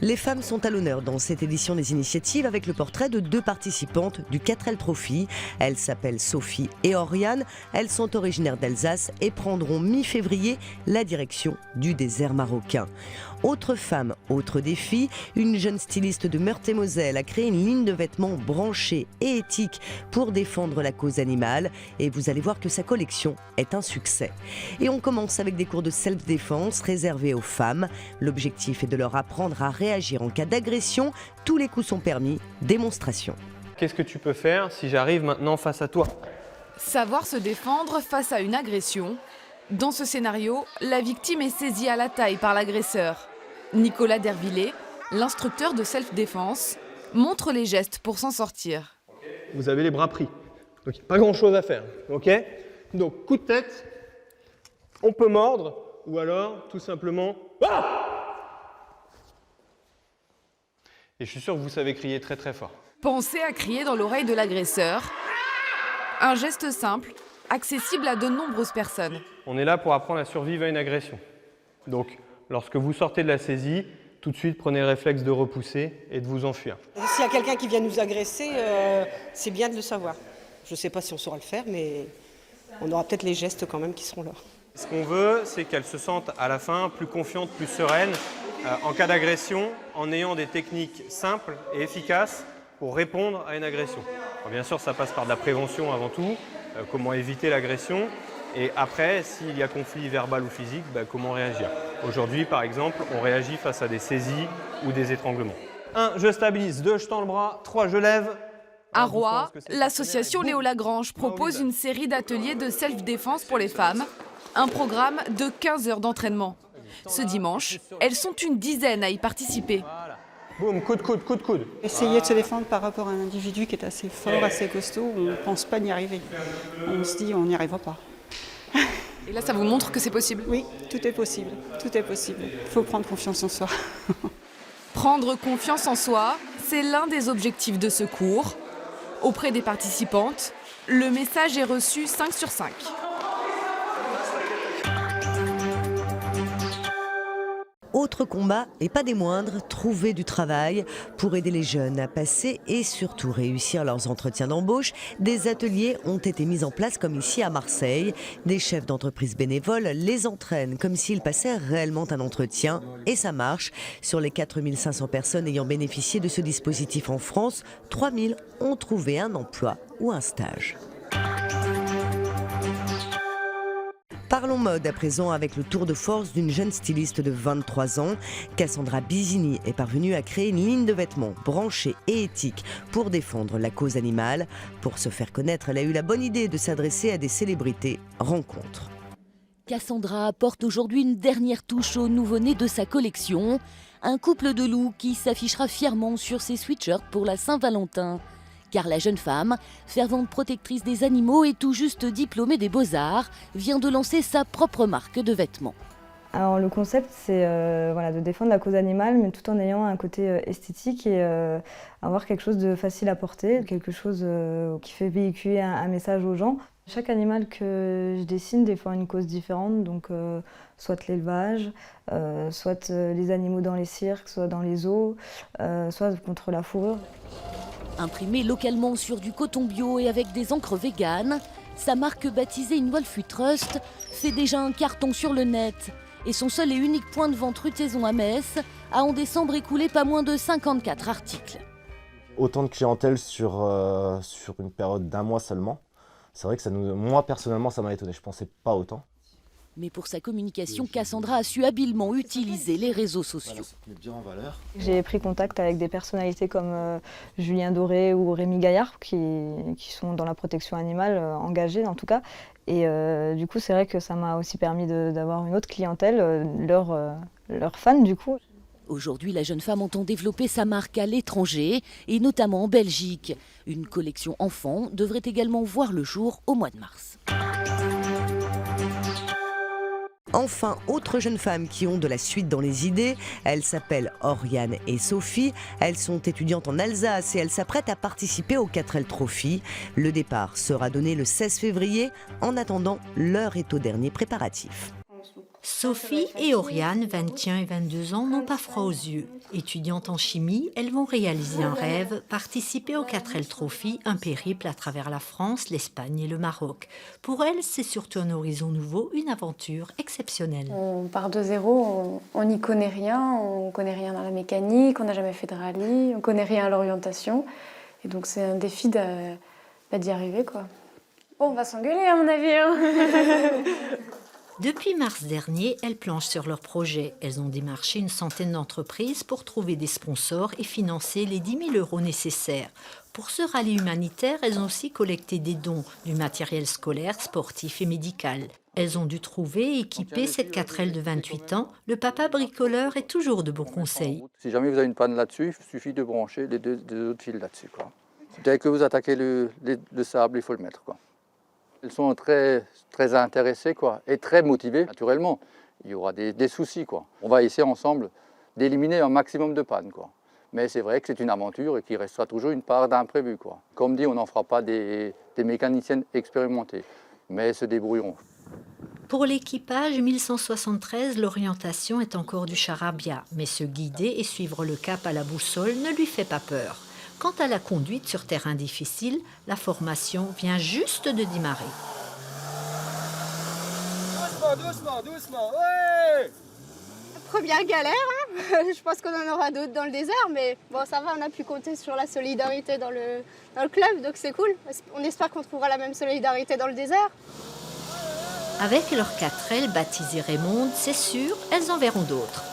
Les femmes sont à l'honneur dans cette édition des initiatives avec le portrait de 2 participantes du 4L Trophy. Elles s'appellent Sophie et Oriane. Elles sont originaires d'Alsace et prendront mi-février la direction du désert marocain. Autre femme, autre défi, une jeune styliste de Meurthe-et-Moselle a créé une ligne de vêtements branchée et éthique pour défendre la cause animale. Et vous allez voir que sa collection est un succès. Et on commence avec des cours de self-défense réservés aux femmes. L'objectif est de leur apprendre à réagir en cas d'agression. Tous les coups sont permis. Démonstration. Qu'est-ce que tu peux faire si j'arrive maintenant face à toi? Savoir se défendre face à une agression. Dans ce scénario, la victime est saisie à la taille par l'agresseur. Nicolas Dervillé, l'instructeur de self-défense, montre les gestes pour s'en sortir. Vous avez les bras pris, donc pas grand-chose à faire. Okay, donc coup de tête, on peut mordre ou alors tout simplement... Et je suis sûr que vous savez crier très très fort. Pensez à crier dans l'oreille de l'agresseur. Un geste simple, accessible à de nombreuses personnes. On est là pour apprendre à survivre à une agression. Donc, lorsque vous sortez de la saisie, tout de suite prenez le réflexe de repousser et de vous enfuir. S'il y a quelqu'un qui vient nous agresser, c'est bien de le savoir. Je ne sais pas si on saura le faire, mais on aura peut-être les gestes quand même qui seront là. Ce qu'on veut, c'est qu'elles se sentent à la fin plus confiantes, plus sereines en cas d'agression, en ayant des techniques simples et efficaces pour répondre à une agression. Alors bien sûr, ça passe par de la prévention avant tout, comment éviter l'agression, et après, s'il y a conflit verbal ou physique, comment réagir. Aujourd'hui, par exemple, on réagit face à des saisies ou des étranglements. 1, je stabilise. 2, je tends le bras. 3, je lève. À Roye, l'association Léo Lagrange propose une série d'ateliers de self-défense pour les femmes, un programme de 15 heures d'entraînement. Ce dimanche, elles sont une dizaine à y participer. Boum, coup de coude, coup de coude. Essayer de se défendre par rapport à un individu qui est assez fort, assez costaud, on ne pense pas n'y arriver. On se dit on n'y arrivera pas. Et là, ça vous montre que c'est possible? Oui, tout est possible, tout est possible. Il faut prendre confiance en soi. Prendre confiance en soi, c'est l'un des objectifs de ce cours. Auprès des participantes, le message est reçu 5 sur 5. Autre combat, et pas des moindres, trouver du travail. Pour aider les jeunes à passer et surtout réussir leurs entretiens d'embauche, des ateliers ont été mis en place comme ici à Marseille. Des chefs d'entreprise bénévoles les entraînent comme s'ils passaient réellement un entretien. Et ça marche. Sur les 4500 personnes ayant bénéficié de ce dispositif en France, 3000 ont trouvé un emploi ou un stage. Parlons mode à présent avec le tour de force d'une jeune styliste de 23 ans. Cassandra Bizini est parvenue à créer une ligne de vêtements branchée et éthique pour défendre la cause animale. Pour se faire connaître, elle a eu la bonne idée de s'adresser à des célébrités rencontres. Cassandra apporte aujourd'hui une dernière touche au nouveau-né de sa collection. Un couple de loups qui s'affichera fièrement sur ses sweatshirts pour la Saint-Valentin. Car la jeune femme, fervente protectrice des animaux et tout juste diplômée des Beaux-Arts, vient de lancer sa propre marque de vêtements. Alors le concept, c'est de défendre la cause animale, mais tout en ayant un côté esthétique et avoir quelque chose de facile à porter, quelque chose qui fait véhiculer un message aux gens. Chaque animal que je dessine défend une cause différente, donc soit l'élevage, soit les animaux dans les cirques, soit dans les zoos, soit contre la fourrure. Imprimée localement sur du coton bio et avec des encres véganes, sa marque baptisée In Wolf Trust fait déjà un carton sur le net. Et son seul et unique point de vente rue de Saison à Metz a en décembre écoulé pas moins de 54 articles. Autant de clientèle sur une période d'1 mois seulement. C'est vrai que moi personnellement ça m'a étonné, je ne pensais pas autant. Mais pour sa communication, Cassandra a su habilement utiliser les réseaux sociaux. J'ai pris contact avec des personnalités comme Julien Doré ou Rémi Gaillard qui sont dans la protection animale, engagées en tout cas. Et du coup, c'est vrai que ça m'a aussi permis d'avoir une autre clientèle, leurs fans du coup. Aujourd'hui, la jeune femme entend développer sa marque à l'étranger et notamment en Belgique. Une collection enfant devrait également voir le jour au mois de mars. Enfin, autres jeunes femmes qui ont de la suite dans les idées. Elles s'appellent Oriane et Sophie. Elles sont étudiantes en Alsace et elles s'apprêtent à participer au 4L Trophy. Le départ sera donné le 16 février. En attendant, l'heure est au dernier préparatif. Sophie et Oriane, 21 et 22 ans, n'ont pas froid aux yeux. Étudiantes en chimie, elles vont réaliser un rêve, participer au 4L Trophy, un périple à travers la France, l'Espagne et le Maroc. Pour elles, c'est surtout un horizon nouveau, une aventure exceptionnelle. On part de zéro, on n'y connaît rien, on ne connaît rien dans la mécanique, on n'a jamais fait de rallye, on ne connaît rien à l'orientation. Et donc c'est un défi d'y arriver, quoi. Bon, on va s'engueuler à mon avis, hein. Depuis mars dernier, elles planchent sur leur projet. Elles ont démarché une centaine d'entreprises pour trouver des sponsors et financer les 10 000 € nécessaires. Pour ce rallye humanitaire, elles ont aussi collecté des dons, du matériel scolaire, sportif et médical. Elles ont dû trouver et équiper cette 4L de 28 ans. Le papa bricoleur est toujours de bons conseils. Si jamais vous avez une panne là-dessus, il suffit de brancher les deux autres fils là-dessus, quoi. Dès que vous attaquez le sable, il faut le mettre, quoi. Elles sont très, très intéressées, quoi, et très motivées, naturellement. Il y aura des soucis, quoi. On va essayer ensemble d'éliminer un maximum de pannes, quoi. Mais c'est vrai que c'est une aventure et qu'il restera toujours une part d'imprévu, quoi. Comme dit, on n'en fera pas des mécaniciennes expérimentées, mais elles se débrouilleront. Pour l'équipage 1173, l'orientation est encore du charabia, mais se guider et suivre le cap à la boussole ne lui fait pas peur. Quant à la conduite sur terrain difficile, la formation vient juste de démarrer. Doucement, ouais! Première galère, hein. Je pense qu'on en aura d'autres dans le désert, mais bon, ça va, on a pu compter sur la solidarité dans le club, donc c'est cool. On espère qu'on trouvera la même solidarité dans le désert. Avec leur 4L baptisée Raymond, c'est sûr, elles en verront d'autres.